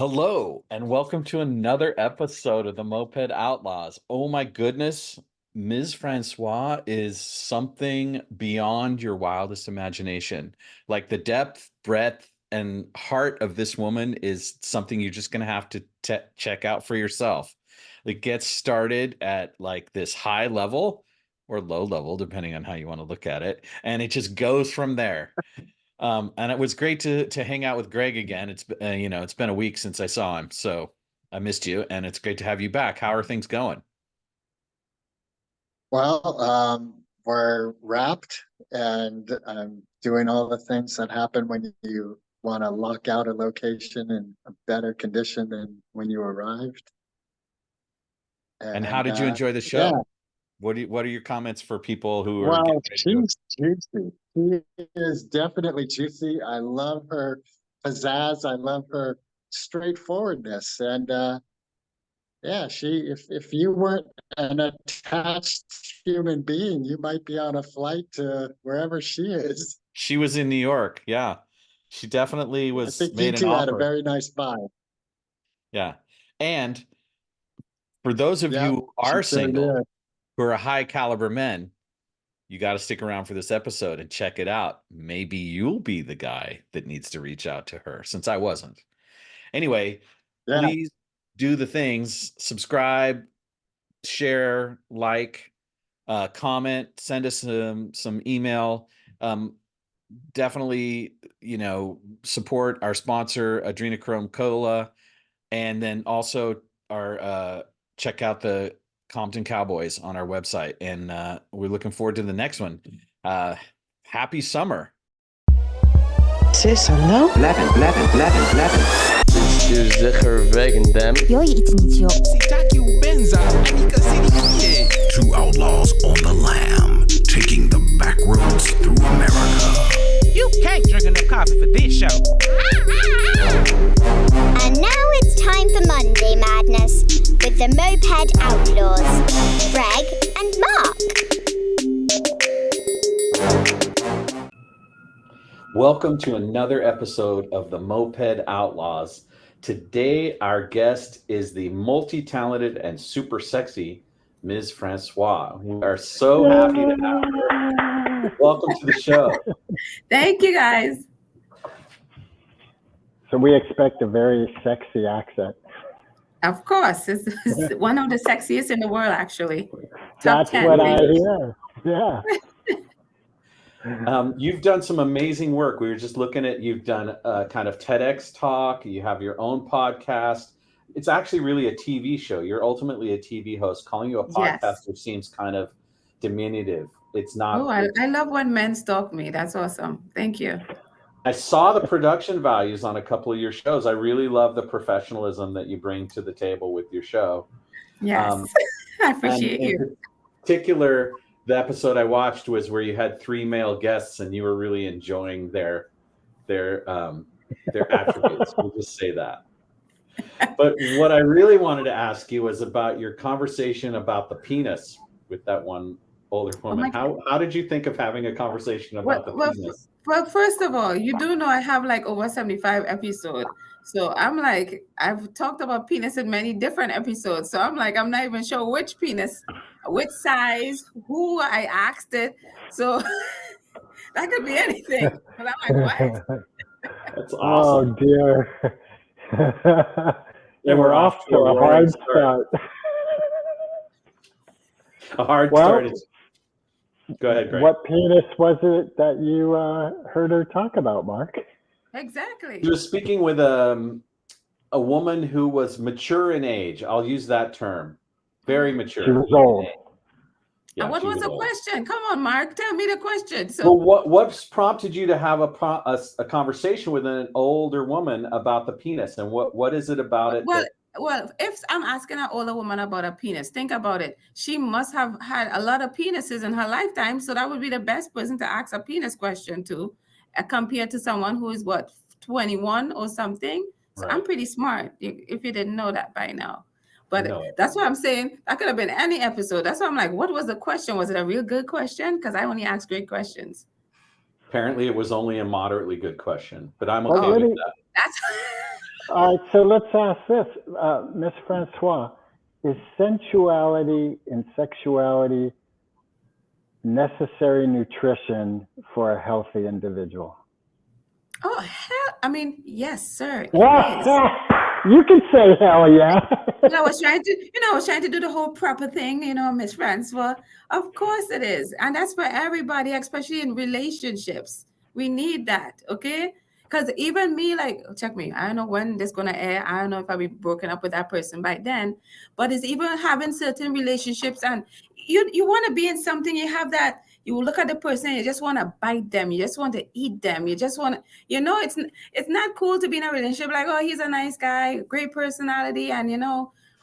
Hello, and welcome to another episode of the Moped Outlaws. Oh my goodness, Ms. Francois is something beyond your wildest imagination. Like the depth, breadth, and heart of this woman is something you're just going to have to check out for yourself. It gets started at like this high level or low level, depending on how you want to look at it, and it just goes from there. And it was great to hang out with Greg again. It's been a week since I saw him, so I missed you, and it's great to have you back. How are things going? Well, we're wrapped and I'm doing all the things that happen when you want to lock out a location in a better condition than when you arrived. And how And did you enjoy the yeah, show? What are your comments for people who are getting well, ready to go? she's juicy. She is definitely juicy. I love her pizzazz. I love her straightforwardness. And yeah, if you weren't an attached human being, you might be on a flight to wherever she is. She was in New York. Yeah, she definitely I was think you made an two had a offer. very nice vibe. Yeah, and for those of you Yep, who she are sure single, did. who are high caliber men, you got to stick around for this episode and check it out. Maybe you'll be the guy that needs to reach out to her, since I wasn't. Anyway, Yeah, please do the things: subscribe, share, like, comment, send us some email. Definitely, support our sponsor, Adrenochrome Cola, and then also our check out the Compton Cowboys on our website. And we're looking forward to the next one. Happy summer. Say no? Dus zeker wegen them. Yo iets niet, joh. Two outlaws on the lam, taking the back roads through America. You can't drink enough coffee for this show. And now it's time for Monday Madness with the Moped Outlaws, Greg and Mark. Welcome to another episode of the Moped Outlaws. Today, our guest is the multi-talented and super sexy Ms. Francois. We are so happy to have her. Welcome to the show. Thank you, guys. So we expect a very sexy accent. Of course, it's one of the sexiest in the world, actually. That's 10, what maybe. I hear. Yeah. You've done some amazing work. We were just looking at, you've done a kind of TEDx talk. You have your own podcast. It's actually really a TV show. You're ultimately a TV host. Calling you a podcaster Yes. seems kind of diminutive. It's not. Oh, I love when men stalk me. That's awesome. Thank you. I saw the production values on a couple of your shows. I really love the professionalism that you bring to the table with your show. Yes, I appreciate and you. in particular, the episode I watched was where you had 3 male guests and you were really enjoying their attributes. We'll just say that. But what I really wanted to ask you was about your conversation about the penis with that one older woman. How did you think of having a conversation about the penis? Well, first of all, you do know I have like over 75 episodes. So I'm like, I've talked about penis in many different episodes. So I'm like, I'm not even sure which penis, which size, who I asked it. So that could be anything. But I'm like, what? That's Oh awesome. dear. And we're off to a hard start. A hard Well, start. Go ahead, Greg. What penis was it that you heard her talk about, Mark? Exactly. You were speaking with a woman who was mature in age. I'll use that term. Very mature. She was old. Yeah, What was the question? Come on, Mark. Tell me the question. So, what prompted you to have a conversation with an older woman about the penis, and what is it about it? Well, if I'm asking an older woman about a penis, think about it. She must have had a lot of penises in her lifetime, so that would be the best person to ask a penis question to, compared to someone who is 21 or something. So Right. I'm pretty smart. If you didn't know that by now. But No. that's what I'm saying. That could have been any episode. That's why I'm like, what was the question? Was it a real good question? Because I only ask great questions. Apparently, it was only a moderately good question, but I'm okay with that. All right, so let's ask this, Miss Francois, is sensuality and sexuality necessary nutrition for a healthy individual? Oh, hell, I mean, yes, sir, it What? is. You can say hell yeah. I was trying to do the whole proper thing, Miss Francois. Of course it is. And that's for everybody, especially in relationships. We need that, okay? Because even me, like, check me, I don't know when this gonna air. I don't know if I'll be broken up with that person by then. But it's even having certain relationships, and you want to be in something, you have that, you look at the person, you just want to bite them, you just want to eat them, you just want to, it's not cool to be in a relationship like, oh, he's a nice guy, great personality, and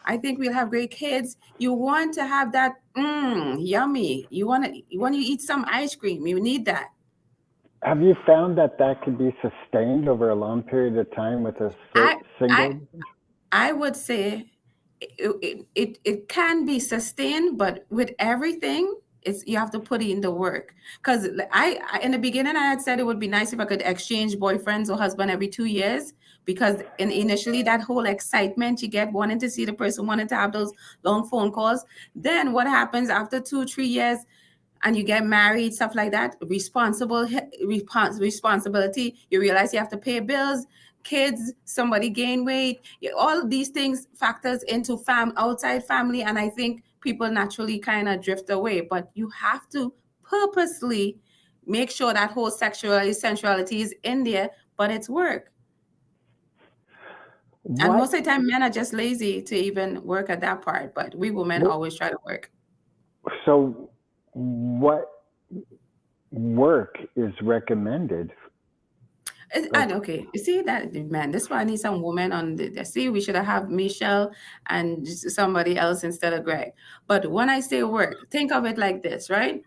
I think we'll have great kids. You want to have that yummy. When you eat some ice cream, you need that. Have you found that could be sustained over a long period of time with a single? I would say it can be sustained, but with everything, you have to put in the work. Because I in the beginning I had said it would be nice if I could exchange boyfriends or husband every 2 years, because initially that whole excitement you get, wanting to see the person, wanting to have those long phone calls. Then what happens after 2-3 years? And you get married, stuff like that, responsibility, you realize you have to pay bills, kids, somebody gain weight, all of these things factors into outside family, and I think people naturally kind of drift away. But you have to purposely make sure that whole sensuality is in there, but it's work. And most of the time men are just lazy to even work at that part, but we women always try to work. So what work is recommended? Okay, you see that, man, this is why I need some woman on the see, we should have Michelle and somebody else instead of Greg. But when I say work, think of it like this, right?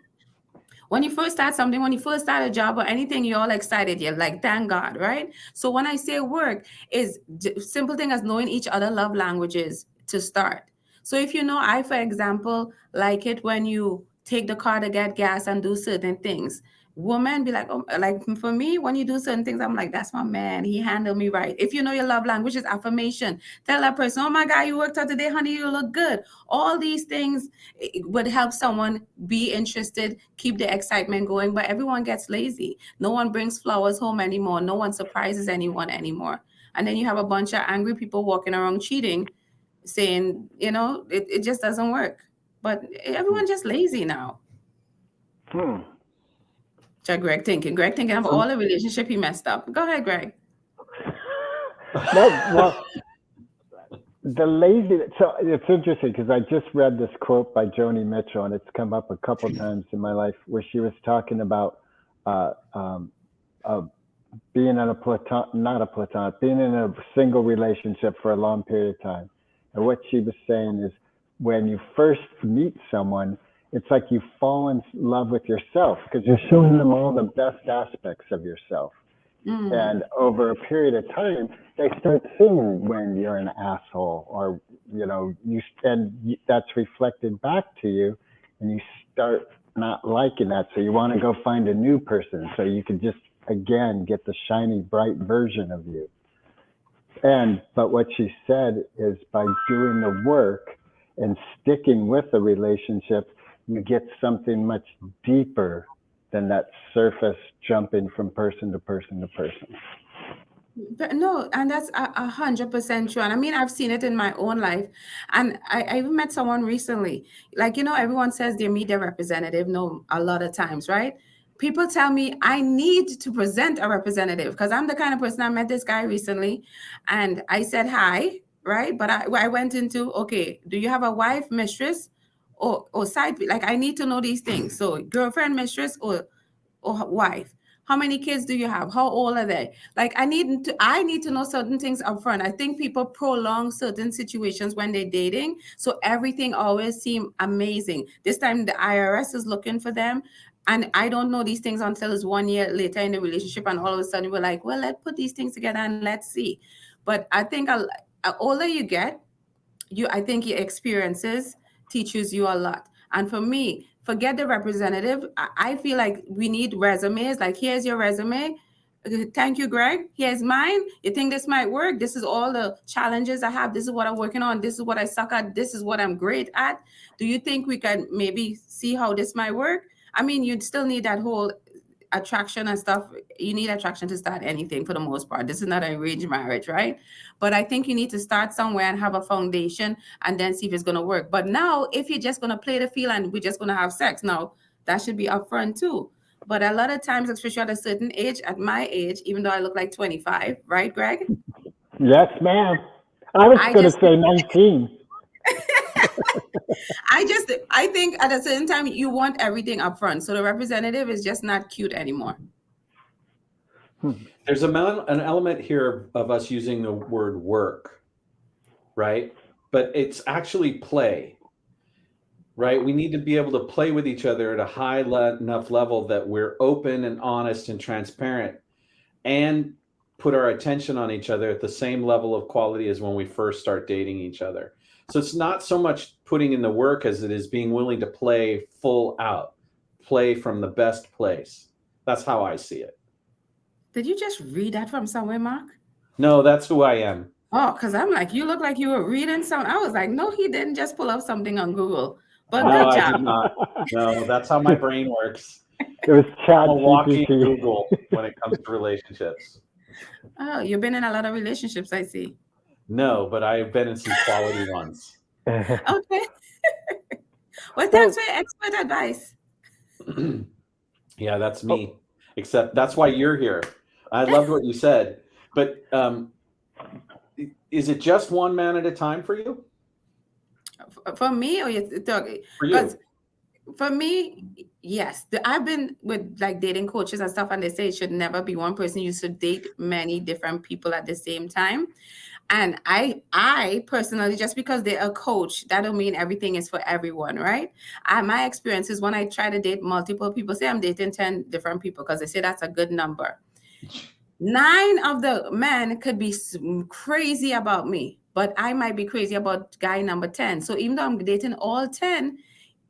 When you first start something, when you first start a job or anything, you're all excited. You're like, thank God, right? So when I say work, is simple thing as knowing each other love languages to start. So if I, for example, like it when you take the car to get gas and do certain things. Women be like, oh, like for me, when you do certain things, I'm like, that's my man. He handled me right. If you know your love language is affirmation, tell that person, oh my God, you worked out today, honey, you look good. All these things would help someone be interested, keep the excitement going. But everyone gets lazy. No one brings flowers home anymore. No one surprises anyone anymore. And then you have a bunch of angry people walking around cheating, saying, it just doesn't work. But everyone's just lazy now. So Greg thinking of all the relationship he messed up. Go ahead, Greg. No, well, the lazy. So it's interesting because I just read this quote by Joni Mitchell, and it's come up a couple times in my life, where she was talking about being in being in a single relationship for a long period of time. And what she was saying is, when you first meet someone, it's like you fall in love with yourself because you're showing them all the best aspects of yourself. And over a period of time, they start seeing when you're an asshole, or that's reflected back to you, and you start not liking that. So you want to go find a new person so you can just again get the shiny, bright version of you. But what she said is, by doing the work and sticking with the relationship, you get something much deeper than that surface jumping from person to person to person. But no, and that's 100% true. And I mean, I've seen it in my own life. And I even met someone recently. Like, everyone says they meet their representative, a lot of times, right? People tell me I need to present a representative because I'm the kind of person. I met this guy recently and I said hi, right? But I went into, okay, do you have a wife, mistress, or side? Like, I need to know these things. So girlfriend, mistress, or wife. How many kids do you have? How old are they? Like, I need to know certain things up front. I think people prolong certain situations when they're dating. So everything always seems amazing. This time the IRS is looking for them. And I don't know these things until it's 1 year later in the relationship. And all of a sudden we're like, well, let's put these things together and let's see. But I think the older you get, I think your experiences teaches you a lot. And for me, forget the representative. I feel like we need resumes. Like, here's your resume. Thank you, Greg. Here's mine. You think this might work? This is all the challenges I have. This is what I'm working on. This is what I suck at. This is what I'm great at. Do you think we can maybe see how this might work? I mean, you'd still need that whole attraction and stuff. You need attraction to start anything for the most part. This is not an arranged marriage, right? But I think you need to start somewhere and have a foundation and then see if it's going to work. But now, if you're just going to play the field and we're just going to have sex, now that should be upfront too. But a lot of times, especially at a certain age, at my age, even though I look like 25, right, Greg? Yes, ma'am. I was going to say 19. I think at a certain time you want everything up front. So the representative is just not cute anymore. There's an element here of us using the word work, right? But it's actually play, right? We need to be able to play with each other at a high enough level that we're open and honest and transparent and put our attention on each other at the same level of quality as when we first start dating each other. So it's not so much putting in the work as it is being willing to play full out, play from the best place. That's how I see it. Did you just read that from somewhere, Mark? No, that's who I am. Oh, because I'm like, you look like you were reading something. I was like, no, he didn't just pull up something on Google. But No, good I job. did not. No, that's how my brain works. It was I'm a walking ChatGPT. Google when it comes to relationships. Oh, you've been in a lot of relationships, I see. No, but I've been in some quality ones. Okay. Well, thanks for your expert advice. Yeah, that's me. Except that's why you're here. I loved what you said. But is it just one man at a time for you? For me, or you're talking? For you. For me, yes. I've been with like dating coaches and stuff, and they say it should never be one person. You should date many different people at the same time. And I personally, just because they're a coach, that don't mean everything is for everyone, right? My experience is when I try to date multiple people, say I'm dating 10 different people, because they say that's a good number. 9 of the men could be crazy about me, but I might be crazy about guy number 10. So even though I'm dating all 10,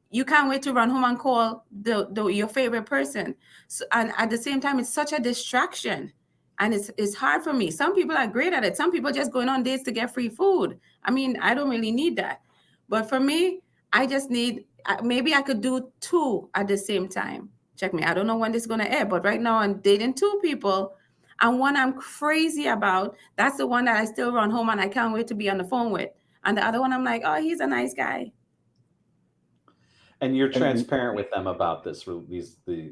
you can't wait to run home and call your favorite person. So, and at the same time, it's such a distraction. And it's hard for me. Some people are great at it. Some people just going on dates to get free food. I mean, I don't really need that. But for me, I just need, maybe I could do 2 at the same time. Check me. I don't know when this is going to air, but right now I'm dating 2 people. And one I'm crazy about, that's the one that I still run home and I can't wait to be on the phone with. And the other one, I'm like, oh, he's a nice guy. And you're transparent with them about the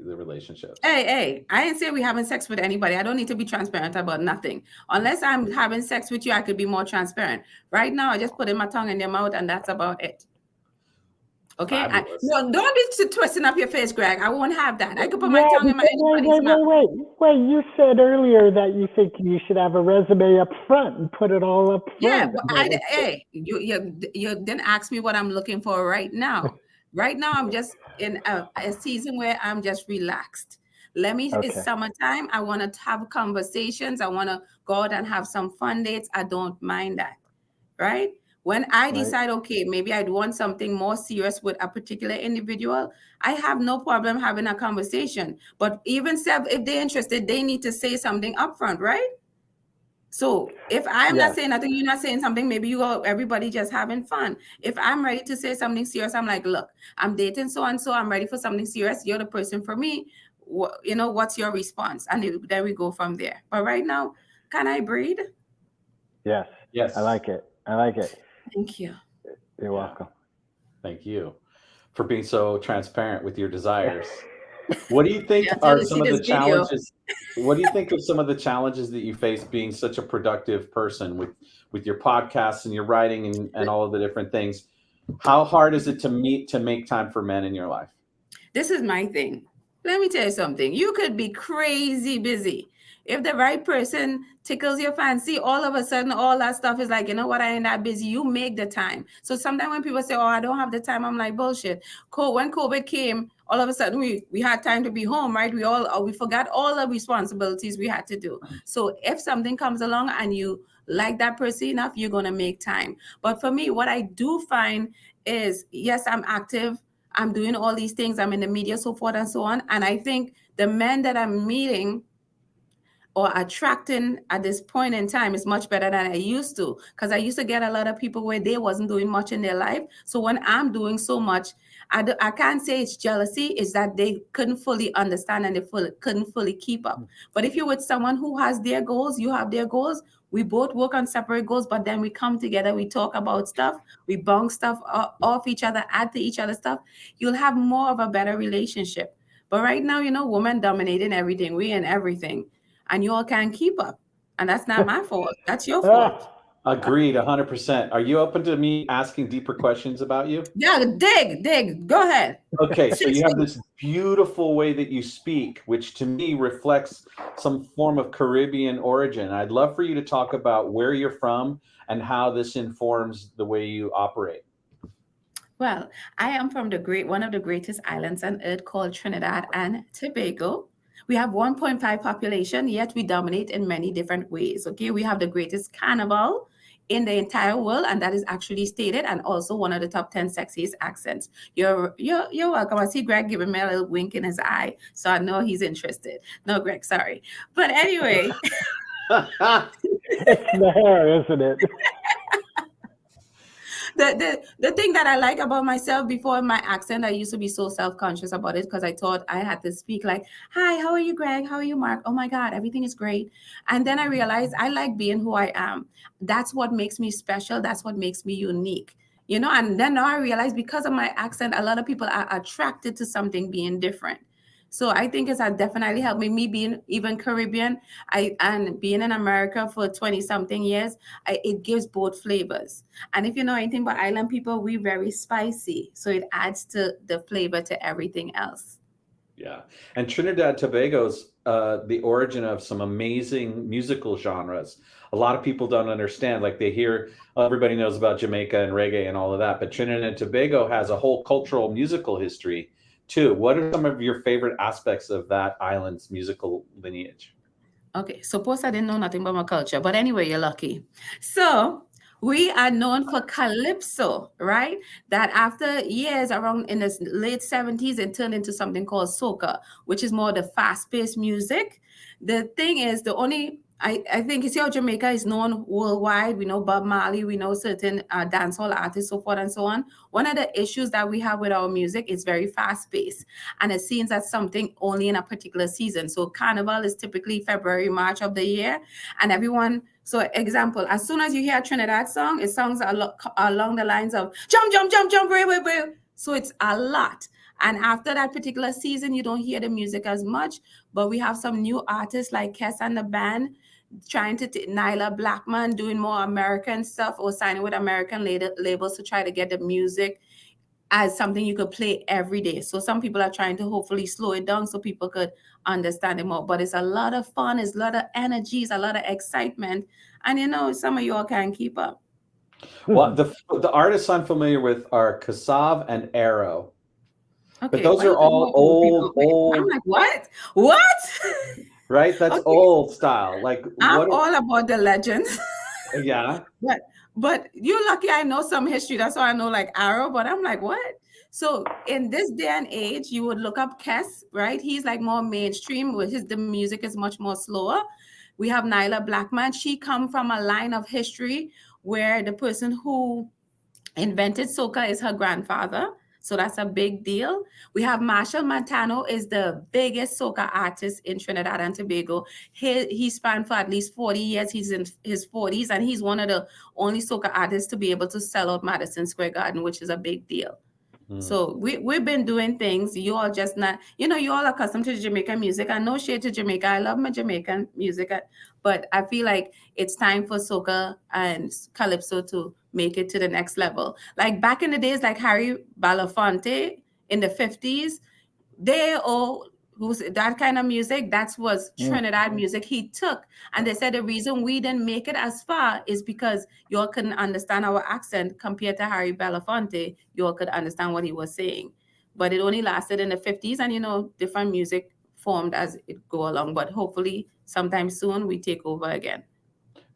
relationships. Hey, I didn't say we having sex with anybody. I don't need to be transparent about nothing. Unless I'm having sex with you, I could be more transparent. Right now, I just put in my tongue in their mouth and that's about it. Okay? No, don't be twisting up your face, Greg. I won't have that. I could put my tongue in my anybody's mouth. Wait. You said earlier that you think you should have a resume up front and put it all up front. Yeah, but you didn't ask me what I'm looking for right now. Right now, I'm just in a season where I'm just relaxed. It's summertime. I want to have conversations. I want to go out and have some fun dates. I don't mind that, right? When I decide, okay, maybe I'd want something more serious with a particular individual, I have no problem having a conversation. But even if they're interested, they need to say something upfront, right? So if I'm not saying nothing, you're not saying something, maybe everybody just having fun. If I'm ready to say something serious, I'm like, look, I'm dating so-and-so, I'm ready for something serious. You're the person for me. What's your response? And then we go from there. But right now, can I breathe? Yes. I like it. Thank you. You're welcome. Thank you for being so transparent with your desires. What do you think are some of the challenges? What do you think of some of the challenges that you face being such a productive person with your podcasts and your writing and all of the different things? How hard is it to make time for men in your life? This is my thing. Let me tell you something. You could be crazy busy. If the right person tickles your fancy, all of a sudden, all that stuff is like, you know what, I ain't that busy. You make the time. So sometimes when people say, oh, I don't have the time, I'm like, bullshit. When COVID came, all of a sudden we had time to be home, right? We forgot all the responsibilities we had to do. So if something comes along and you like that person enough, you're going to make time. But for me, what I do find is, yes, I'm active. I'm doing all these things. I'm in the media, so forth and so on. And I think the men that I'm meeting, or attracting at this point in time is much better than I used to, because I used to get a lot of people where they wasn't doing much in their life. So when I'm doing so much, I can't say it's jealousy, it's that they couldn't fully understand and they couldn't fully keep up. But if you're with someone who has their goals, you have their goals, we both work on separate goals, but then we come together, we talk about stuff, we bounce stuff off each other, add to each other stuff, you'll have more of a better relationship. But right now, women dominating everything, we in everything, and you all can't keep up. And that's not my fault. That's your fault. Agreed, 100%. Are you open to me asking deeper questions about you? Yeah, dig. Go ahead. Okay, so you have this beautiful way that you speak, which to me reflects some form of Caribbean origin. I'd love for you to talk about where you're from and how this informs the way you operate. Well, I am from one of the greatest islands on earth called Trinidad and Tobago. We have 1.5 population, yet we dominate in many different ways. Okay, we have the greatest carnival in the entire world, and that is actually stated, and also one of the top 10 sexiest accents. You're welcome. I see Greg giving me a little wink in his eye, so I know he's interested. No, Greg, sorry. But anyway. It's the hair, isn't it? The thing that I like about myself, before my accent, I used to be so self-conscious about it because I thought I had to speak like, hi, how are you, Greg? How are you, Mark? Oh my God, everything is great. And then I realized I like being who I am. That's what makes me special. That's what makes me unique. And then now I realize because of my accent, a lot of people are attracted to something being different. So I think it's definitely helped me being even Caribbean and being in America for 20 something years, it gives both flavors. And if you know anything about island people, we're very spicy. So it adds to the flavor to everything else. Yeah. And Trinidad Tobago's the origin of some amazing musical genres. A lot of people don't understand, like they hear, everybody knows about Jamaica and reggae and all of that, but Trinidad and Tobago has a whole cultural musical history too. What are some of your favorite aspects of that island's musical lineage? Okay, suppose I didn't know nothing about my culture, but anyway, you're lucky. So we are known for calypso, right? That after years around in the late 70s, it turned into something called soca, which is more the fast-paced music. The thing is, I think you see how Jamaica is known worldwide. We know Bob Marley, we know certain dancehall artists, so forth and so on. One of the issues that we have with our music is very fast-paced, and it seems that's something only in a particular season. So Carnival is typically February, March of the year, and everyone. So example, as soon as you hear a Trinidad song, it sounds along the lines of jump, jump, jump, jump, brave. So it's a lot. And after that particular season, you don't hear the music as much, but we have some new artists like Kes and the band trying to Nyla Blackman doing more American stuff or signing with American labels to try to get the music as something you could play every day. So some people are trying to hopefully slow it down so people could understand it more. But it's a lot of fun, it's a lot of energy, it's a lot of excitement. And some of y'all can't keep up. Well, the artists I'm familiar with are Kassav and Arrow. Okay, but those are all old. I'm like, what? Right? That's okay. Old style. Like I'm all about the legends. Yeah. But you're lucky I know some history. That's why I know like Arrow, but I'm like, what? So in this day and age, you would look up Kes, right? He's like more mainstream, the music is much more slower. We have Nyla Blackman. She come from a line of history where the person who invented soca is her grandfather. So that's a big deal. We have Marshall Montano is the biggest soca artist in Trinidad and Tobago. He spanned for at least 40 years. He's in his 40s, and he's one of the only soca artists to be able to sell out Madison Square Garden, which is a big deal. So we've been doing things. You all just not, you all accustomed to Jamaican music. And no shade to Jamaica. I love my Jamaican music. But I feel like it's time for soca and calypso to make it to the next level. Like back in the days, like Harry Belafonte in the 50s, that kind of music, that was Trinidad music he took. And they said the reason we didn't make it as far is because y'all couldn't understand our accent compared to Harry Belafonte. Y'all could understand what he was saying. But it only lasted in the 50s, and different music formed as it go along. But hopefully sometime soon we take over again.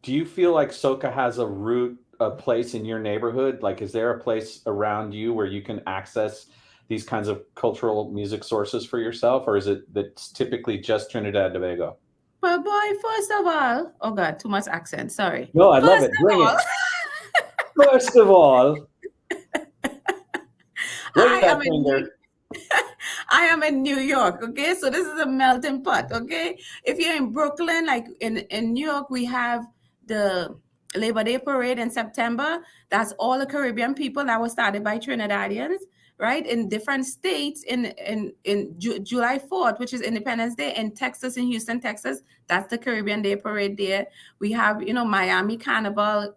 Do you feel like soca has a place in your neighborhood? Like, is there a place around you where you can access these kinds of cultural music sources for yourself, or is it that's typically just Trinidad and Tobago? Well, boy, first of all, oh God, too much accent. Sorry. No, I love First it. Bring of all, it. First of all, look at I that am in New finger. I am in New York, okay? So this is a melting pot, okay? If you're in Brooklyn, like in New York, we have the Labor Day parade in September. That's all the Caribbean people that was started by Trinidadians, right? In different states, July 4th, which is Independence Day, in Texas, in Houston, Texas, that's the Caribbean Day parade there. We have, Miami Carnival,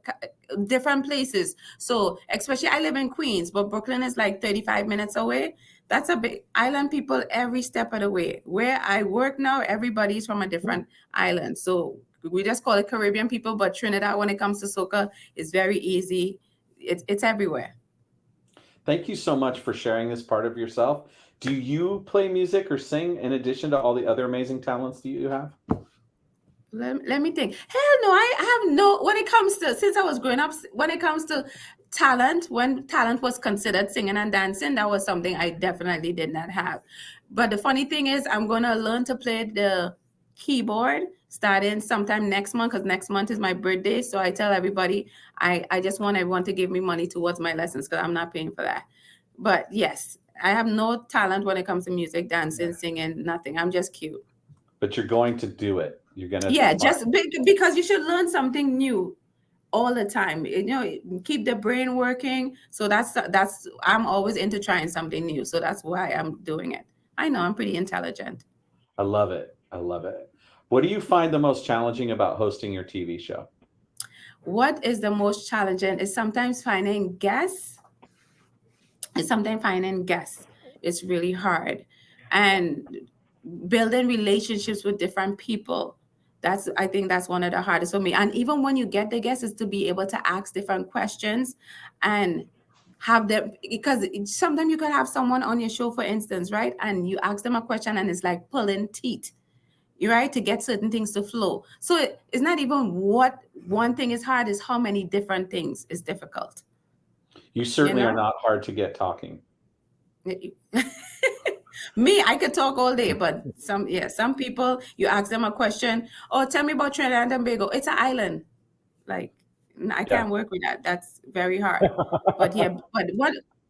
different places. So especially I live in Queens, but Brooklyn is like 35 minutes away. That's a big island people every step of the way. Where I work now, everybody's from a different island. So we just call it Caribbean people, but Trinidad, when it comes to soca, is very easy. It's everywhere. Thank you so much for sharing this part of yourself. Do you play music or sing in addition to all the other amazing talents that you have? Let me think. Hell no, I have no, when it comes to, since I was growing up, when it comes to talent, when talent was considered singing and dancing, that was something I definitely did not have. But the funny thing is, I'm going to learn to play the keyboard starting sometime next month, because next month is my birthday. So I tell everybody, I just want everyone to give me money towards my lessons, because I'm not paying for that. But yes, I have no talent when it comes to music, dancing, singing, nothing. I'm just cute. But you're going to do it. You're going to. Yeah, just because you should learn something new all the time. Keep the brain working. So that's I'm always into trying something new. So that's why I'm doing it. I know I'm pretty intelligent. I love it. I love it. What do you find the most challenging about hosting your TV show? What is the most challenging is sometimes finding guests. It's really hard. And building relationships with different people. I think that's one of the hardest for me. And even when you get the guests, is to be able to ask different questions and have them, because sometimes you could have someone on your show, for instance, right? And you ask them a question and it's like pulling teeth, right? To get certain things to flow. So it's not even what one thing is hard, is how many different things is difficult. You certainly are not hard to get talking. Me, I could talk all day, but some people, you ask them a question, tell me about Trinidad and Tobago. It's an island. Like, I can't work with that. That's very hard. But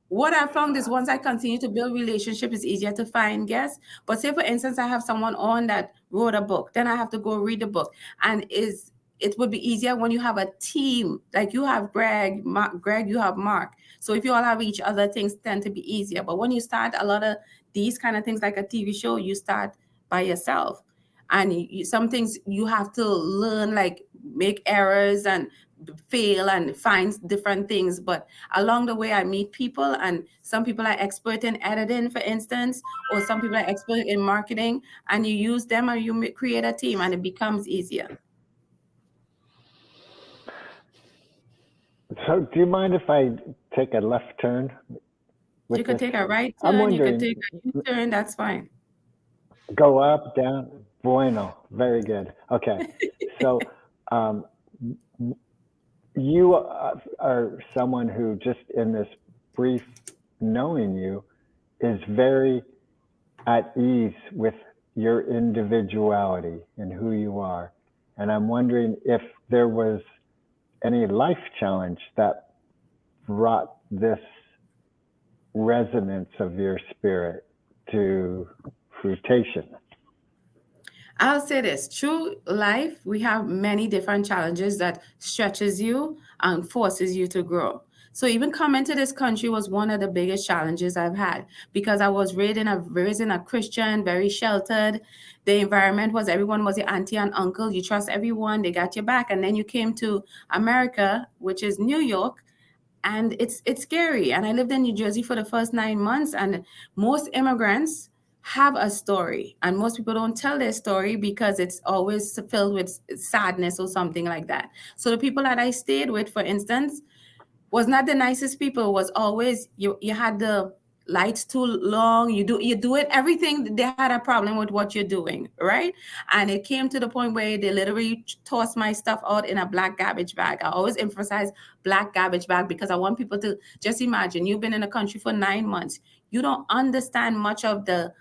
what I found is once I continue to build relationship, it's easier to find guests. But say, for instance, I have someone on that wrote a book, then I have to go read the book. And it would be easier when you have a team, like you have Greg, you have Mark. So if you all have each other, things tend to be easier. But when you start a lot of these kind of things like a TV show, you start by yourself. And some things you have to learn, like make errors and fail and find different things. But along the way, I meet people, and some people are expert in editing, for instance, or some people are expert in marketing, and you use them and you create a team and it becomes easier. So do you mind if I take a left turn? You could take a right turn, you could take a U-turn, that's fine. Go up, down, bueno, very good. Okay, so you are someone who just in this brief knowing you is very at ease with your individuality and who you are. And I'm wondering if there was any life challenge that brought this resonance of your spirit to fruition. I'll say this, through life, we have many different challenges that stretches you and forces you to grow. So even coming to this country was one of the biggest challenges I've had, because I was raised in a Christian, very sheltered. The environment was, everyone was your auntie and uncle. You trust everyone, they got your back. And then you came to America, which is New York, and it's scary. And I lived in New Jersey for the first 9 months, and most immigrants have a story, and most people don't tell their story because it's always filled with sadness or something like that. So the people that I stayed with, for instance, was not the nicest people. Was always, you had the lights too long, you do it, everything. They had a problem with what you're doing, right? And it came to the point where they literally tossed my stuff out in a black garbage bag. I always emphasize black garbage bag because I want people to just imagine, you've been in a country for 9 months. You don't understand much of the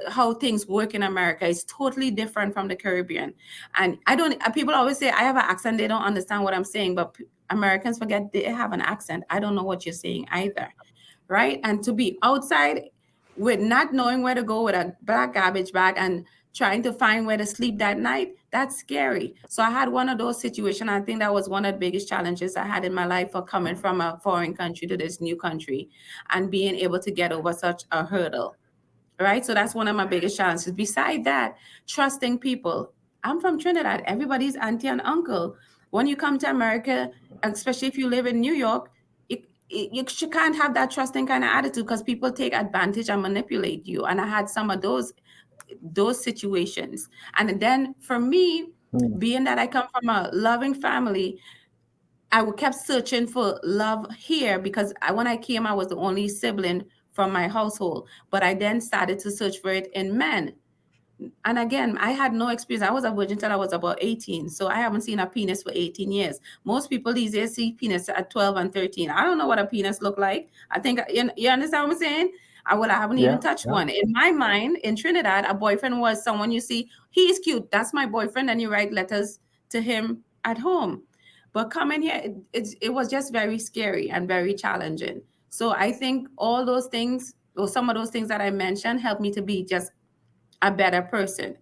how things work in America is totally different from the Caribbean. And I don't, people always say I have an accent, they don't understand what I'm saying, but Americans forget they have an accent. I don't know what you're saying either, right? And to be outside with not knowing where to go with a black garbage bag and trying to find where to sleep that night, that's scary. So I had one of those situations. I think that was one of the biggest challenges I had in my life for coming from a foreign country to this new country and being able to get over such a hurdle. Right. So that's one of my biggest challenges. Beside that, trusting people. I'm from Trinidad. Everybody's auntie and uncle. When you come to America, especially if you live in New York, you can't have that trusting kind of attitude because people take advantage and manipulate you. And I had some of those situations. And then for me, being that I come from a loving family, I kept searching for love here because when I came, I was the only sibling from my household. But I then started to search for it in men. And again, I had no experience. I was a virgin until I was about 18. So I haven't seen a penis for 18 years. Most people these days see penis at 12 and 13. I don't know what a penis look like. I think, you understand what I'm saying? I haven't even touched one. In my mind, in Trinidad, a boyfriend was someone you see, he's cute. That's my boyfriend. And you write letters to him at home. But coming here, it was just very scary and very challenging. So I think all those things, or some of those things that I mentioned, helped me to be just a better person.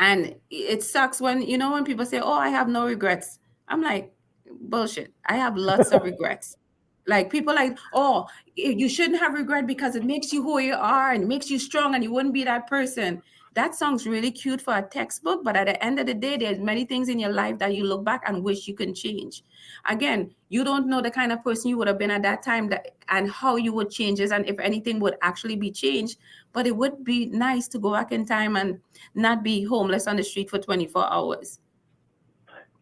And it sucks when people say, oh, I have no regrets. I'm like, bullshit. I have lots of regrets. Like people like, oh, you shouldn't have regret because it makes you who you are and makes you strong and you wouldn't be that person. That sounds really cute for a textbook, but at the end of the day, there's many things in your life that you look back and wish you can change. Again, you don't know the kind of person you would have been at that time and how you would change it and if anything would actually be changed. But it would be nice to go back in time and not be homeless on the street for 24 hours.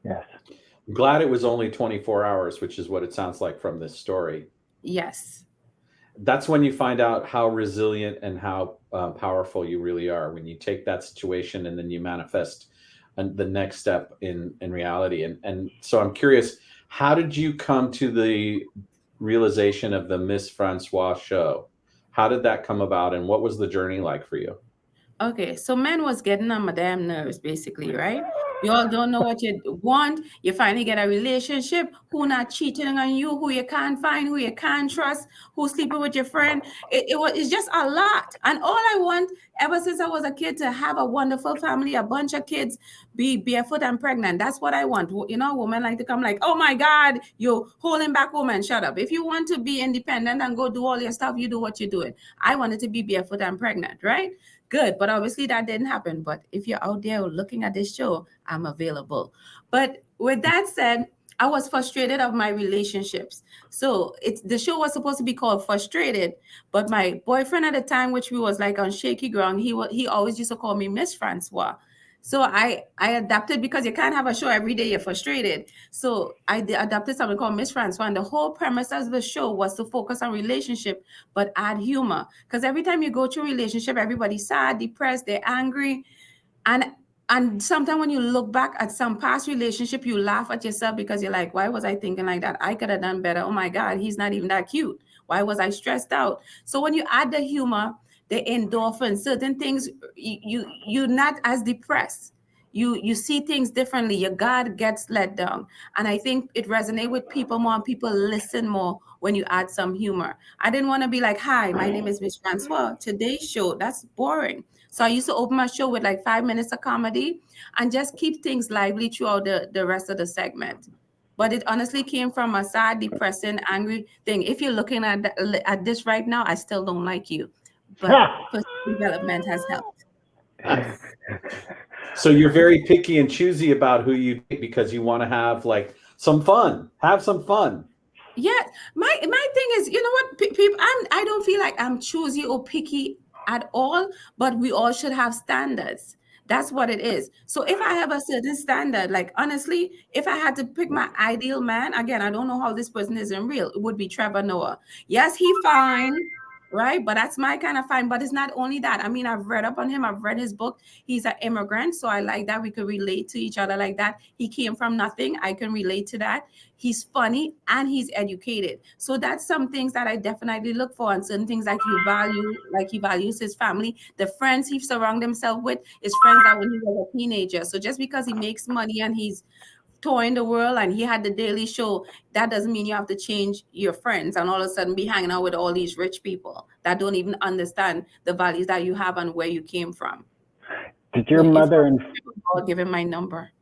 Yes. I'm glad it was only 24 hours, which is what it sounds like from this story. Yes. That's when you find out how resilient and how powerful you really are, when you take that situation and then you manifest the next step in reality. And so I'm curious, how did you come to the realization of the Mss Francois Show? How did that come about and what was the journey like for you? Okay, so men was getting on my damn nerves, basically, right? You all don't know what you want. You finally get a relationship. Who not cheating on you? Who you can't find? Who you can't trust? Who sleeping with your friend? It's just a lot. And all I want, ever since I was a kid, to have a wonderful family, a bunch of kids, be barefoot and pregnant. That's what I want. Women like to come like, oh my God, you're holding back, woman. Shut up. If you want to be independent and go do all your stuff, you do what you're doing. I wanted to be barefoot and pregnant, right? Good, but obviously that didn't happen. But if you're out there looking at this show, I'm available. But with that said, I was frustrated of my relationships. So the show was supposed to be called Frustrated, but my boyfriend at the time, which we was like on shaky ground, he always used to call me Mss Francois. So I adapted because you can't have a show every day you're frustrated. So I adapted something called Mss Francois. And the whole premise of the show was to focus on relationship, but add humor. Because every time you go through a relationship, everybody's sad, depressed, they're angry. And sometimes when you look back at some past relationship, you laugh at yourself because you're like, why was I thinking like that? I could have done better. Oh my God, he's not even that cute. Why was I stressed out? So when you add the humor, the endorphins, certain things, you're not as depressed. You see things differently. Your guard gets let down. And I think it resonates with people more and people listen more when you add some humor. I didn't want to be like, hi, my name is Mss Francois. Today's show, that's boring. So I used to open my show with like 5 minutes of comedy and just keep things lively throughout the rest of the segment. But it honestly came from a sad, depressing, angry thing. If you're looking at this right now, I still don't like you. But personal development has helped. So you're very picky and choosy about who you date because you want to have like some fun. Have some fun. Yeah, my thing is, you know what, people, I don't feel like I'm choosy or picky at all, but we all should have standards. That's what it is. So if I have a certain standard, like honestly, if I had to pick my ideal man, again, I don't know how this person is in real, it would be Trevor Noah. Yes, he fine. right? But that's my kind of fine. But it's not only that. I mean, I've read up on him. I've read his book. He's an immigrant, so I like that we could relate to each other like that. He came from nothing. I can relate to that. He's funny and he's educated. So that's some things that I definitely look for, and certain things like you value, like he values his family. The friends he surrounds himself with is friends that when he was a teenager. So just because he makes money and he's touring the world and he had the Daily Show, that doesn't mean you have to change your friends and all of a sudden be hanging out with all these rich people that don't even understand the values that you have and where you came from. Did your mother and I'll give him my number.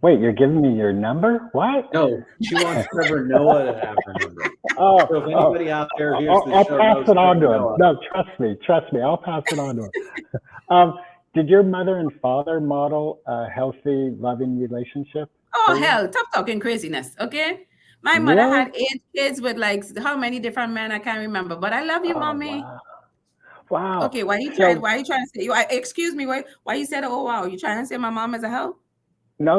Wait, you're giving me your number? What? No, she wants Trevor Noah to have her number. Oh, So if anybody out there hears the I'll show, pass knows it on to Trevor him. Noah. No, trust me, I'll pass it on to him. Did your mother and father model a healthy, loving relationship? Oh, hell, stop talking craziness, okay? My mother had 8 kids with like how many different men, I can't remember, but I love you, mommy. Wow. Okay, why you trying to say, excuse me, why you said, oh, wow, you trying to say my mom is a hoe? No.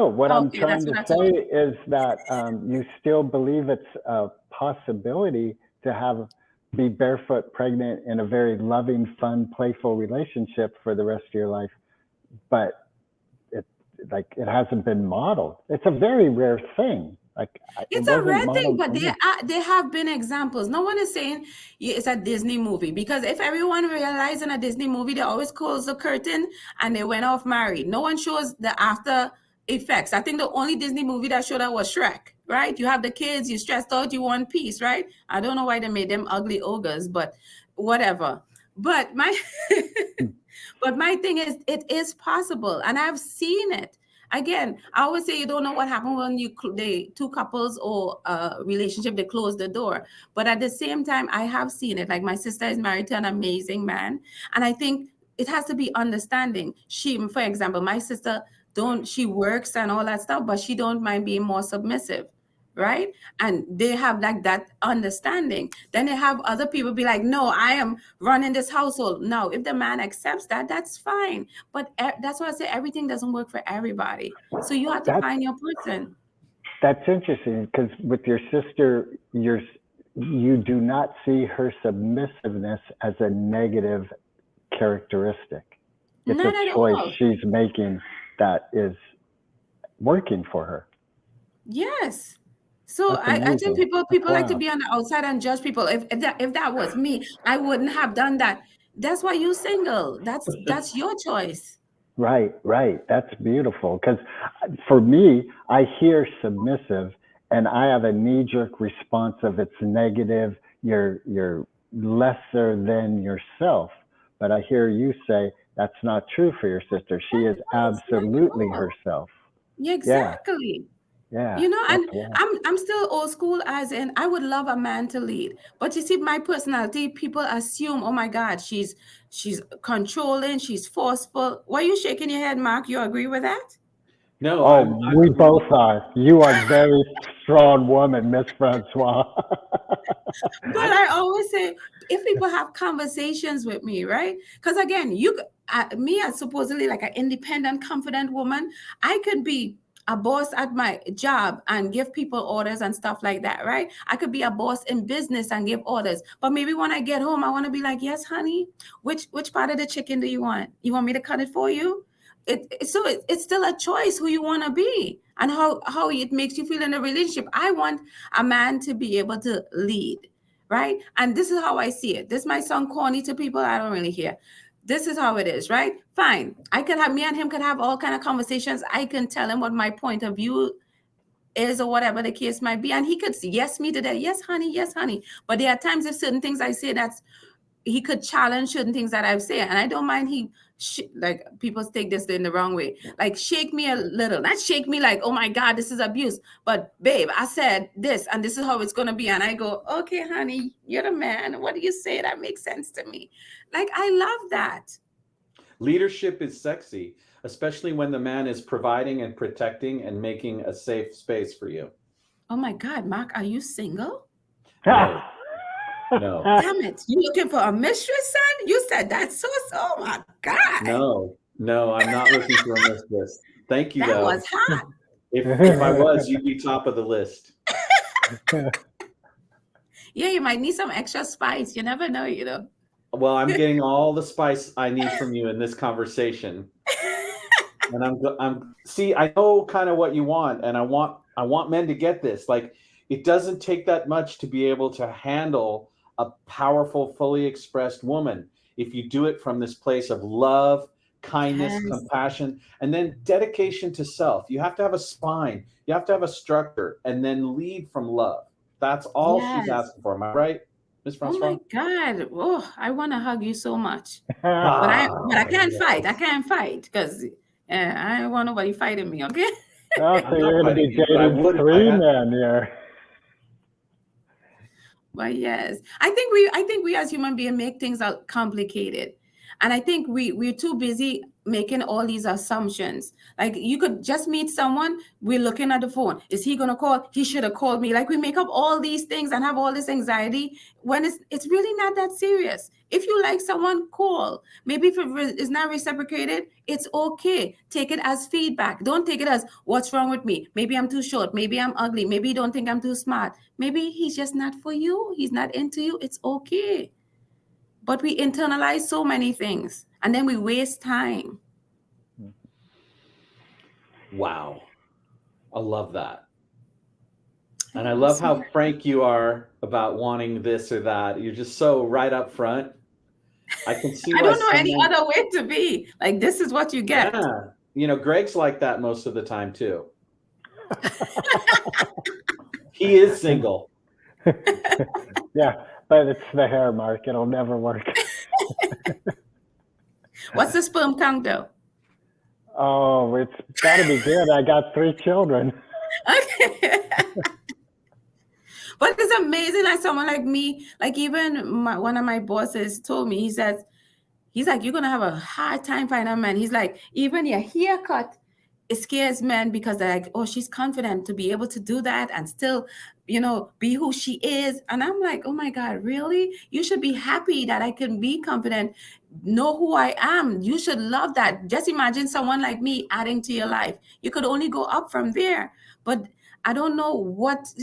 What I'm Okay, trying to say is that you still believe it's a possibility to be barefoot pregnant in a very loving, fun, playful relationship for the rest of your life, but it hasn't been modeled. It's a very rare thing. It's a rare thing, but there have been examples. No one is saying it's a Disney movie, because if everyone realized in a Disney movie, they always close the curtain and they went off married. No one shows the after effects. I think the only Disney movie that showed that was Shrek, right? You have the kids, you stressed out, you want peace, right? I don't know why they made them ugly ogres, but whatever. But my thing is, it is possible, and I've seen it. Again, I always say you don't know what happened when two couples or a relationship, they close the door. But at the same time, I have seen it. Like my sister is married to an amazing man. And I think it has to be understanding. For example, my sister, she works and all that stuff, but she don't mind being more submissive. Right? And they have like that understanding. Then they have other people be like, no, I am running this household. No, if the man accepts that, that's fine. But that's why I say everything doesn't work for everybody. So you have to find your person. That's interesting, because with your sister, you do not see her submissiveness as a negative characteristic. It's a choice she's making that is working for her. Yes. So I think people like to be on the outside and judge people. If that was me, I wouldn't have done that. That's why you're single. That's your choice. Right. That's beautiful. Because for me, I hear submissive and I have a knee-jerk response of it's negative. You're lesser than yourself. But I hear you say that's not true for your sister. She is absolutely herself. Yeah, exactly. Yeah. You know, and I'm still old school, as in I would love a man to lead. But you see, my personality, people assume, oh my God, she's controlling, she's forceful. Why are you shaking your head, Mark? You agree with that? No. We both are. You are a very strong woman, Mss Francois. But I always say, if people have conversations with me, right? Because again, me as supposedly like an independent, confident woman, I could be a boss at my job and give people orders and stuff like that, right? I could be a boss in business and give orders. But maybe when I get home, I want to be like, yes, honey, which part of the chicken do you want? You want me to cut it for you? So it's still a choice who you want to be and how it makes you feel in a relationship. I want a man to be able to lead, right? And this is how I see it. This might sound corny to people. I don't really hear. This is how it is, right? Fine. Me and him could have all kind of conversations. I can tell him what my point of view is or whatever the case might be. And he could yes me to that. Yes, honey. Yes, honey. But there are times if certain things I say he could challenge certain things that I've said. And I don't mind like people take this in the wrong way. Like shake me a little, not shake me like, oh my God, this is abuse. But babe, I said this and this is how it's going to be. And I go, okay, honey, you're the man. What do you say? That makes sense to me. Like, I love that. Leadership is sexy, especially when the man is providing and protecting and making a safe space for you. Oh my God, Mark, are you single? No. Damn it. You looking for a mistress, son? You said that so. Oh my God. No, I'm not looking for a mistress. Thank you, that though. Was hot. If I was, you'd be top of the list. Yeah, you might need some extra spice. You never know, Well, I'm getting all the spice I need from you in this conversation. And I'm see, I know kind of what you want, and I want men to get this. Like, it doesn't take that much to be able to handle a powerful, fully expressed woman if you do it from this place of love, kindness, Yes. compassion, and then dedication to self. You have to have a spine, you have to have a structure, and then lead from love. That's all she's Yes. asking for. Am I right, Miss Oh Francois? my God. Oh, I want to hug you so much. But Ah, I can't fight. I yes. can't fight because I don't want nobody fighting me, okay? Oh, so I'm you're not going to fighting be you, but I dating would if I three had. men here. But yes, I think we as human beings make things complicated. And I think we're too busy making all these assumptions. Like, you could just meet someone, we're looking at the phone. Is he gonna call? He should have called me. Like, we make up all these things and have all this anxiety when it's really not that serious. If you like someone, call. Maybe if it's not reciprocated, it's okay. Take it as feedback. Don't take it as what's wrong with me. Maybe I'm too short. Maybe I'm ugly. Maybe you don't think I'm too smart. Maybe he's just not for you. He's not into you. It's okay. But we internalize so many things and then we waste time. Wow. I love that. And I love how frank you are about wanting this or that. You're just so right up front. I can see I why don't know any someone, other way to be. Like, this is what you get. yeah. You know, Greg's like that most of the time too. He is single. Yeah, but it's the hair, Mark. It'll never work. What's the sperm count though? Oh, it's got to be good. I got 3 children. Okay. But it's amazing that someone like me, like even one of my bosses told me, he's like, you're going to have a hard time finding a man. He's like, even your haircut, it scares men because they're like, oh, she's confident to be able to do that and still, be who she is. And I'm like, oh my God, really? You should be happy that I can be confident, know who I am. You should love that. Just imagine someone like me adding to your life. You could only go up from there. But I don't know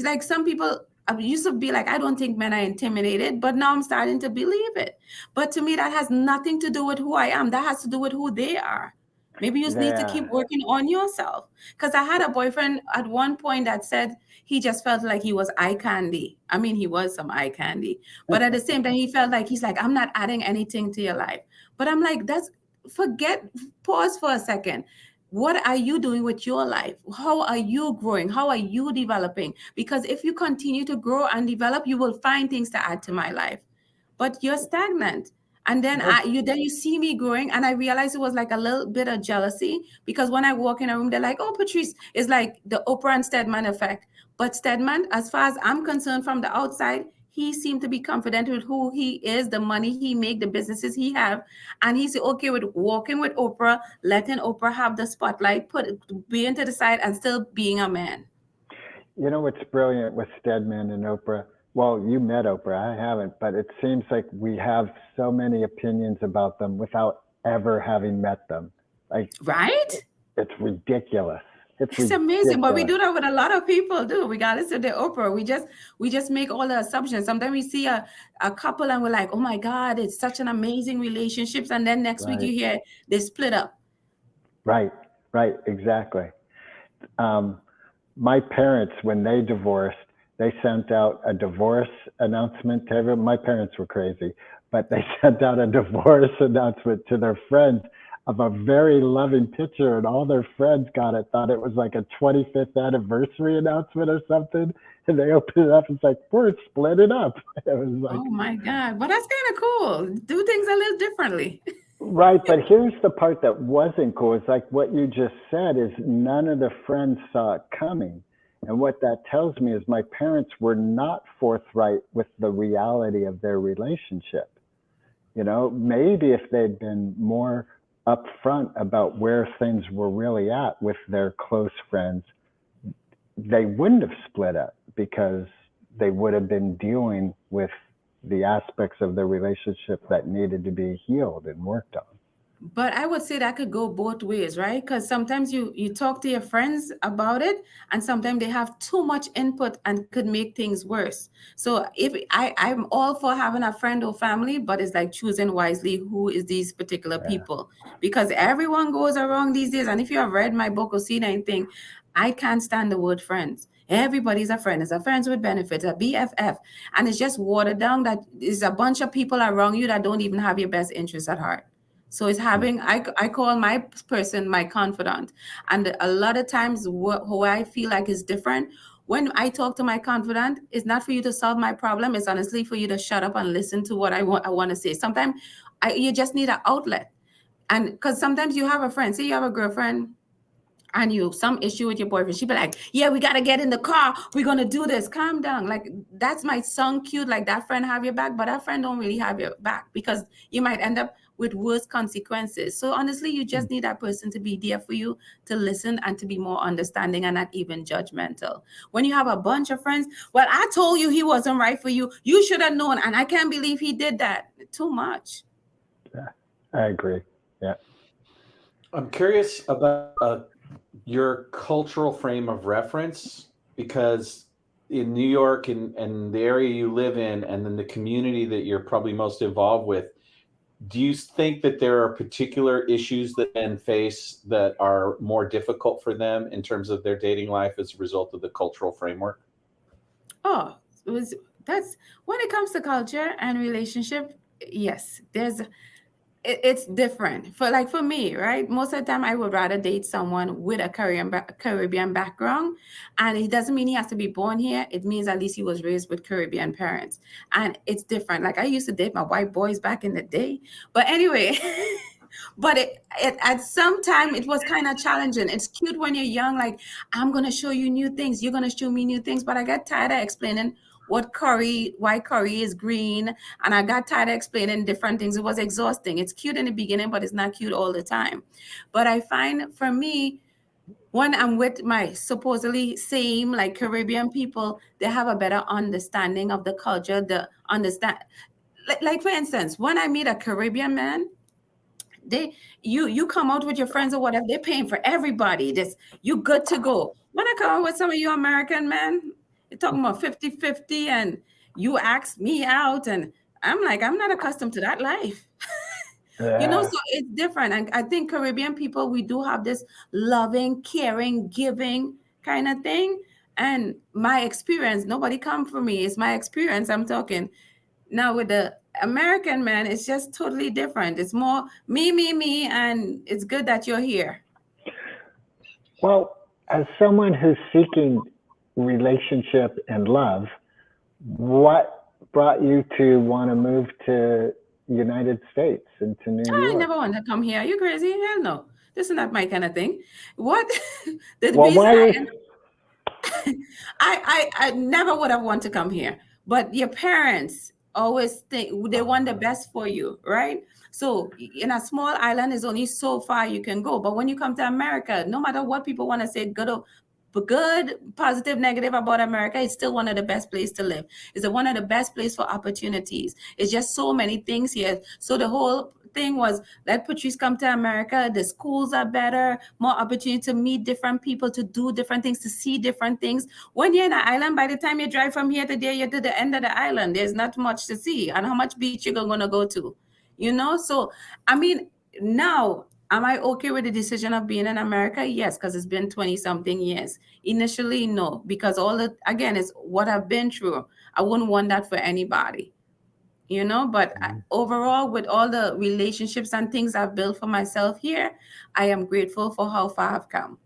like some people, I used to be like, I don't think men are intimidated, but now I'm starting to believe it. But to me, that has nothing to do with who I am. That has to do with who they are. Maybe you just need to keep working on yourself. Because I had a boyfriend at one point that said he just felt like he was eye candy. I mean, he was some eye candy. But at the same time, he felt like he's like, I'm not adding anything to your life. But I'm like, pause for a second. What are you doing with your life? How are you growing? How are you developing? Because if you continue to grow and develop, you will find things to add to my life. But you're stagnant. And then you see me growing, and I realized it was like a little bit of jealousy because when I walk in a room, they're like, "Oh, Patrice," it's like the Oprah and Stedman effect. But Stedman, as far as I'm concerned, from the outside, he seemed to be confident with who he is, the money he make, the businesses he have, and he's okay with walking with Oprah, letting Oprah have the spotlight, being to the side, and still being a man. You know what's brilliant with Stedman and Oprah? Well, you met Oprah, I haven't, but it seems like we have so many opinions about them without ever having met them. Like, right? It's ridiculous. It's amazing, but we do that with a lot of people, do regardless of the Oprah. We just make all the assumptions. Sometimes we see a couple and we're like, oh my God, it's such an amazing relationship. And then next week you hear they split up. Right, exactly. My parents, when they divorced, they sent out a divorce announcement to everyone. My parents were crazy, but they sent out a divorce announcement to their friends of a very loving picture, and all their friends got it, thought it was like a 25th anniversary announcement or something. And they opened it up and it's like, we're splitting up. It was like, oh my God. But that's kind of cool. Do things a little differently. Right, but here's the part that wasn't cool. It's like what you just said is none of the friends saw it coming. And what that tells me is my parents were not forthright with the reality of their relationship. You know, maybe if they'd been more upfront about where things were really at with their close friends, they wouldn't have split up because they would have been dealing with the aspects of the relationship that needed to be healed and worked on. But I would say that could go both ways, right? Because sometimes you talk to your friends about it, and sometimes they have too much input and could make things worse. So if I'm all for having a friend or family, but it's like choosing wisely who is these particular people, because everyone goes around these days. And if you have read my book or seen anything, I can't stand the word friends. Everybody's a friend. It's a friends with benefits, a BFF, and it's just watered down. That is a bunch of people around you that don't even have your best interests at heart. So it's having, I call my person my confidant. And a lot of times who I feel like is different. When I talk to my confidant, it's not for you to solve my problem. It's honestly for you to shut up and listen to what I want to say. Sometimes you just need an outlet. And because sometimes you have a friend, say you have a girlfriend, and you some issue with your boyfriend, she'd be like, yeah, we got to get in the car, we're gonna do this, calm down. Like, that's my song cute, like that friend have your back, but that friend don't really have your back, because you might end up with worse consequences. So honestly, you just need that person to be there for you, to listen and to be more understanding and not even judgmental. When you have a bunch of friends, well, I told you he wasn't right for you, you should have known, and I can't believe he did that, too much. Yeah, I agree. Yeah. I'm curious about your cultural frame of reference, because in New York and the area you live in, and then the community that you're probably most involved with, do you think that there are particular issues that men face that are more difficult for them in terms of their dating life as a result of the cultural framework? Oh, that's when it comes to culture and relationship. Yes, it's different. For me, right? Most of the time, I would rather date someone with a Caribbean background, and it doesn't mean he has to be born here. It means at least he was raised with Caribbean parents, and it's different. Like, I used to date my white boys back in the day, but anyway. But it at some time it was kind of challenging. It's cute when you're young, like, I'm gonna show you new things, you're gonna show me new things. But I got tired of explaining why curry is green, and I got tired of explaining different things. It was exhausting. It's cute in the beginning, but it's not cute all the time. But I find, for me, when I'm with my supposedly same like Caribbean people, they have a better understanding of the culture. The understand, like for instance, when I meet a Caribbean man, they you come out with your friends or whatever, they're paying for everybody. This, you good to go. When I come out with some of you American men, you're talking about 50-50, and you ask me out, and I'm like, I'm not accustomed to that life. Yeah. So it's different. And I think Caribbean people, we do have this loving, caring, giving kind of thing. And my experience, nobody come for me, it's my experience I'm talking. Now with the American man, it's just totally different. It's more me, and it's good that you're here. Well, as someone who's seeking relationship and love, what brought you to want to move to United States and to New I York? never want to come here. Are you crazy? Hell no. This is not my kind of thing. What the Well, reason why was I never would have wanted to come here. But your parents always think they want the best for you, right? So in a small island, is only so far you can go. But when you come to America, no matter what people want to say, good, positive, negative about America, it's still one of the best places to live. It's one of the best places for opportunities. It's just so many things here. So the whole thing was, let Patrice come to America. The schools are better, more opportunity to meet different people, to do different things, to see different things. When you're in an island, by the time you drive from here to there, you're to the end of the island. There's not much to see, and how much beach you're going to go to, So, I mean, now, am I okay with the decision of being in America? Yes, because it's been 20 something years. Initially, no, because again, it's what I've been through. I wouldn't want that for anybody, but overall, with all the relationships and things I've built for myself here, I am grateful for how far I've come.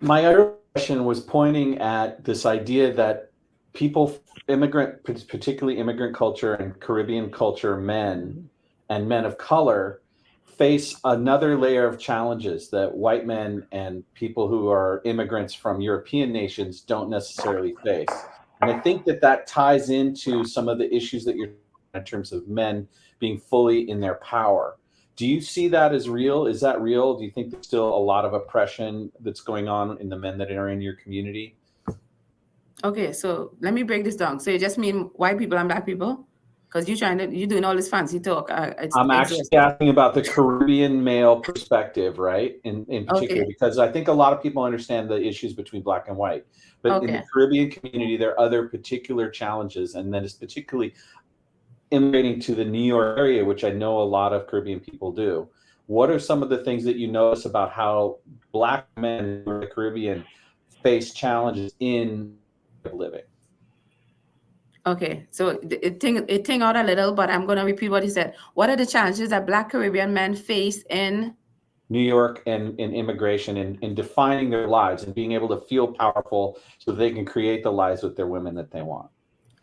My other question was pointing at this idea that people, particularly immigrant culture and Caribbean culture men and men of color, face another layer of challenges that white men and people who are immigrants from European nations don't necessarily face. And I think that ties into some of the issues that you're in terms of men being fully in their power. Do you see that as real? Is that real? Do you think there's still a lot of oppression that's going on in the men that are in your community? Okay, so let me break this down. So you just mean white people and black people? Because you're doing all this fancy talk. I'm actually asking about the Caribbean male perspective, right? In particular, Okay. because I think a lot of people understand the issues between black and white, but in the Okay. Caribbean community, there are other particular challenges, and that is particularly immigrating to the New York area, which I know a lot of Caribbean people do. What are some of the things that you notice about how black men in the Caribbean face challenges in living? Okay, so it ting out a little, but I'm gonna repeat what he said. What are the challenges that Black Caribbean men face in New York and in immigration and in defining their lives and being able to feel powerful so they can create the lives with their women that they want?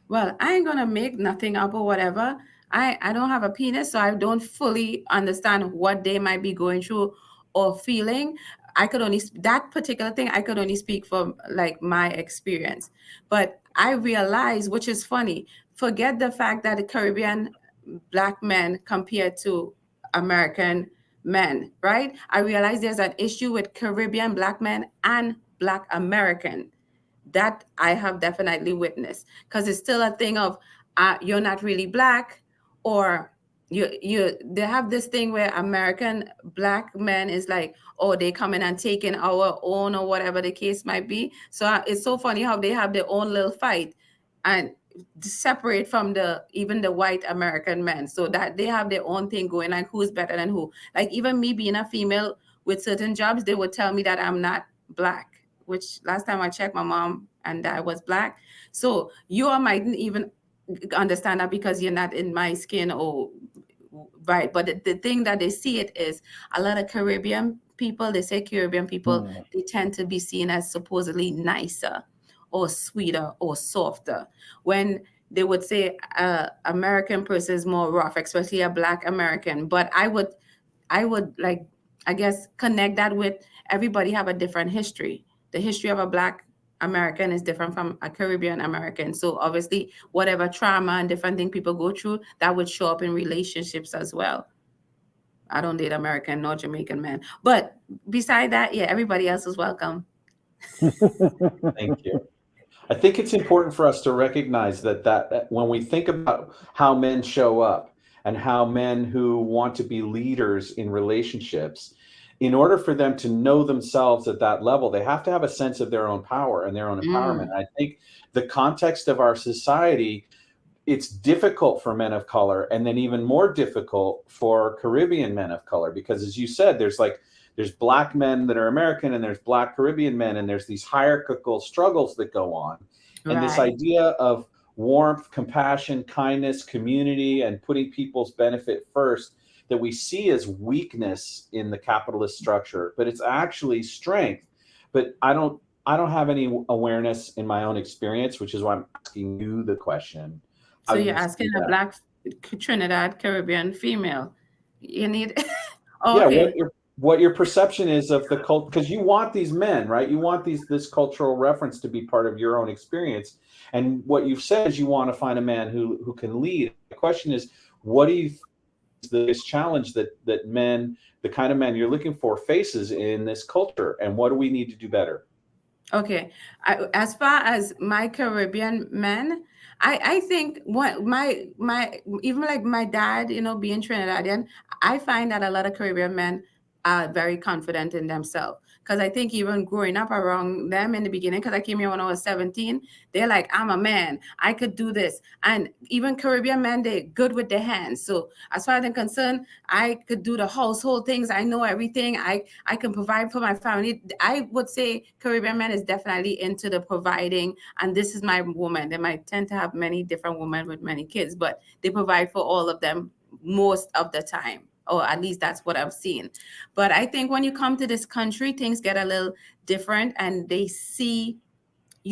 Well, I ain't gonna make nothing up or whatever. I don't have a penis, so I don't fully understand what they might be going through or feeling. I could only that particular thing I could only speak from like my experience. But I realize, which is funny, forget the fact that the Caribbean black men compared to American men, right? I realize there's an issue with Caribbean black men and black American that I have definitely witnessed, because it's still a thing of you're not really black, or you they have this thing where American black men is like, oh, they come in and taking our own or whatever the case might be. So it's so funny how they have their own little fight and separate from even the white American men, so that they have their own thing going, like who's better than who. Like even me being a female with certain jobs, they would tell me that I'm not black, which last time I checked, my mom and dad was black. So you all mightn't even understand that because you're not in my skin, or right. But the thing that they see it is a lot of Caribbean people, they say Caribbean people, they tend to be seen as supposedly nicer or sweeter or softer, when they would say American person is more rough, especially a black American. But I would like, I guess, connect that with everybody have a different history. The history of a black American is different from a Caribbean American. So obviously, whatever trauma and different things people go through, that would show up in relationships as well. I don't date American nor Jamaican men. But beside that, yeah, everybody else is welcome. Thank you. I think it's important for us to recognize that when we think about how men show up and how men who want to be leaders in relationships, in order for them to know themselves at that level, they have to have a sense of their own power and their own empowerment. I think the context of our society, it's difficult for men of color, and then even more difficult for Caribbean men of color, because as you said, there's black men that are American and there's black Caribbean men, and there's these hierarchical struggles that go on. And this idea of warmth, compassion, kindness, community, and putting people's benefit first, that we see as weakness in the capitalist structure, but it's actually strength. But I don't have any awareness in my own experience, which is why I'm asking you the question. So you're asking a black Trinidad Caribbean female. You need okay. Yeah, what your perception is of the cult, because you want these men, right? You want this cultural reference to be part of your own experience. And what you've said is you want to find a man who can lead. The question is, what do you think is the biggest challenge that men, the kind of men you're looking for, faces in this culture, and what do we need to do better? Okay, as far as my Caribbean men, I think what my even like my dad, being Trinidadian, I find that a lot of Caribbean men are very confident in themselves. Because I think even growing up around them in the beginning, because I came here when I was 17, they're like, I'm a man, I could do this. And even Caribbean men, they're good with their hands. So as far as I'm concerned, I could do the household things. I know everything. I can provide for my family. I would say Caribbean men is definitely into the providing. And this is my woman. They might tend to have many different women with many kids, but they provide for all of them most of the time. Or at least that's what I've seen. But I think when you come to this country, things get a little different, and you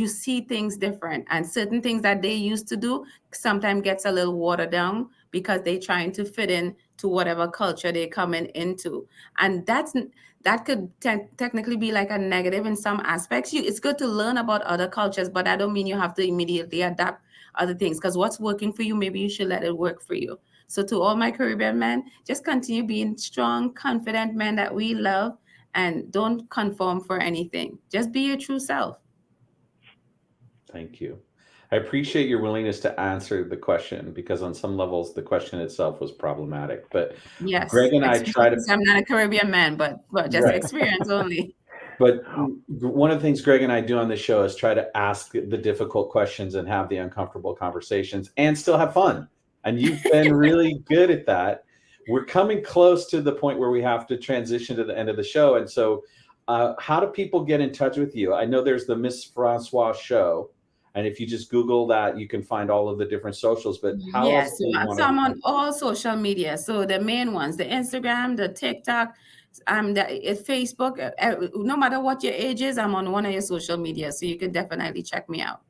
see things different, and certain things that they used to do sometimes gets a little watered down because they're trying to fit in to whatever culture they're coming into. And that could technically be like a negative in some aspects. It's good to learn about other cultures, but I don't mean you have to immediately adapt other things, because what's working for you, maybe you should let it work for you. So to all my Caribbean men, just continue being strong, confident men that we love, and don't conform for anything. Just be your true self. Thank you. I appreciate your willingness to answer the question, because on some levels the question itself was problematic. But Yes, Greg and I try to experience. I'm not a Caribbean man, but just right. experience only. But one of the things Greg and I do on this show is try to ask the difficult questions and have the uncomfortable conversations and still have fun. And you've been really good at that. We're coming close to the point where we have to transition to the end of the show. And so how do people get in touch with you? I know there's the Mss Francois Show. And if you just Google that, you can find all of the different socials. But how else do you want so I'm on all social media. So the main ones, the Instagram, the TikTok, the Facebook. No matter what your age is, I'm on one of your social media. So you can definitely check me out.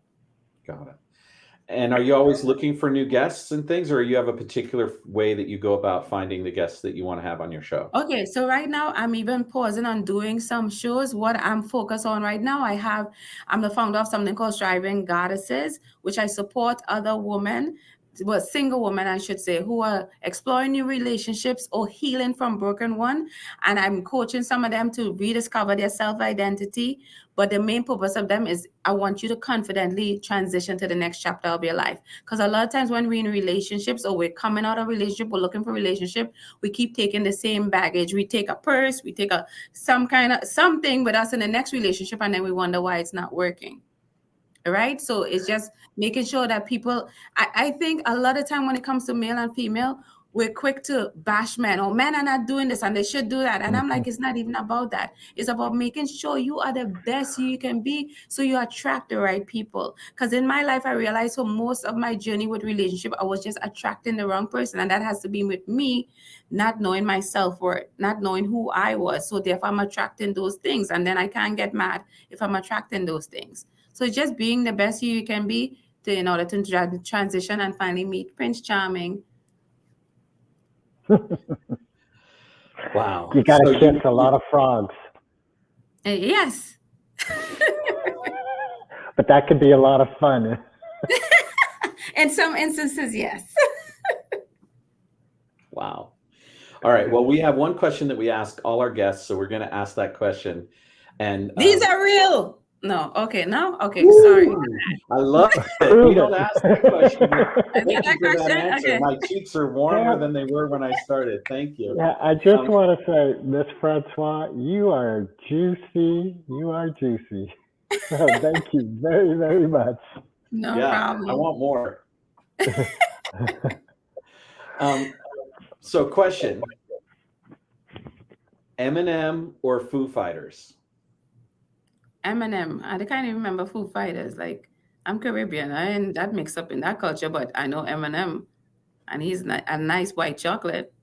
Got it. And are you always looking for new guests and things, or you have a particular way that you go about finding the guests that you want to have on your show? Okay, so right now I'm even pausing on doing some shows. What I'm focused on right now, I'm the founder of something called Striving Goddesses, which I support other women, well, single women, I should say, who are exploring new relationships or healing from broken one. And I'm coaching some of them to rediscover their self-identity. But the main purpose of them is I want you to confidently transition to the next chapter of your life. Because a lot of times when we're in relationships or we're coming out of a relationship, we're looking for a relationship, we keep taking the same baggage. We take a purse, we take some kind of something with us in the next relationship, and then we wonder why it's not working. Right? So it's just making sure that people, I think a lot of time when it comes to male and female, we're quick to bash men, or men are not doing this and they should do that. And I'm like, it's not even about that. It's about making sure you are the best you can be so you attract the right people. Because in my life, I realized for most of my journey with relationship, I was just attracting the wrong person. And that has to be with me not knowing my self-worth, not knowing who I was. So therefore, I'm attracting those things. And then I can't get mad if I'm attracting those things. So just being the best you can be in order to transition and finally meet Prince Charming. Wow. You got to kiss a lot of frogs. Yes. But that could be a lot of fun. In some instances, yes. Wow. All right. Well, we have one question that we ask all our guests, so we're going to ask that question. And these are real. No. Okay. No. Okay. Sorry. I love it. We don't ask that question. Thank you for that answer. Okay. My cheeks are warmer than they were when I started. Thank you. Yeah, I just want to say, Mss Francois, you are juicy. You are juicy. So thank you very, very much. No problem. I want more. So question: Eminem or Foo Fighters? Eminem. I can't even remember Foo Fighters. Like, I'm Caribbean. I ain't that mixed up in that culture, but I know Eminem, and he's a nice white chocolate.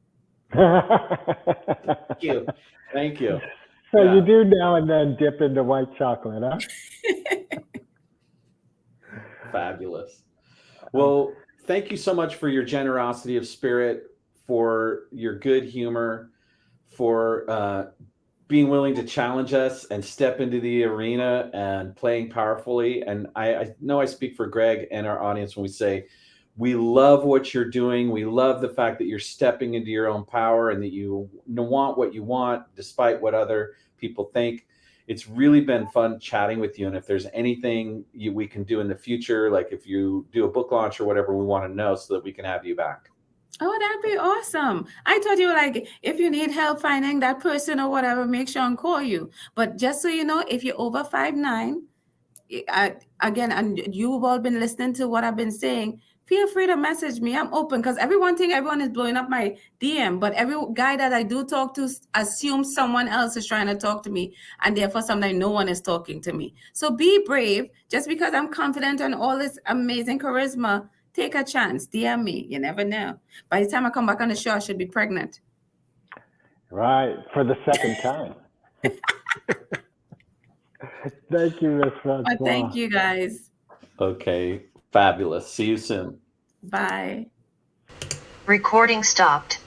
Thank you. Thank you. So you do now and then dip into white chocolate, huh? Fabulous. Well, thank you so much for your generosity of spirit, for your good humor, for being willing to challenge us and step into the arena and playing powerfully. And I know I speak for Greg and our audience when we say, we love what you're doing. We love the fact that you're stepping into your own power and that you want what you want, despite what other people think. It's really been fun chatting with you. And if there's anything we can do in the future, like if you do a book launch or whatever, we want to know so that we can have you back. Oh, that'd be awesome. I told you, like, if you need help finding that person or whatever, make sure and call you. But just so you know, if you're over 5'9", again, and you've all been listening to what I've been saying, feel free to message me. I'm open because everyone is blowing up my DM. But every guy that I do talk to assumes someone else is trying to talk to me. And therefore, sometimes no one is talking to me. So be brave. Just because I'm confident and all this amazing charisma, take a chance. DM me. You never know. By the time I come back on the show, I should be pregnant. Right. For the second time. Thank you, Mss Francois. Thank you, guys. Okay. Fabulous. See you soon. Bye. Recording stopped.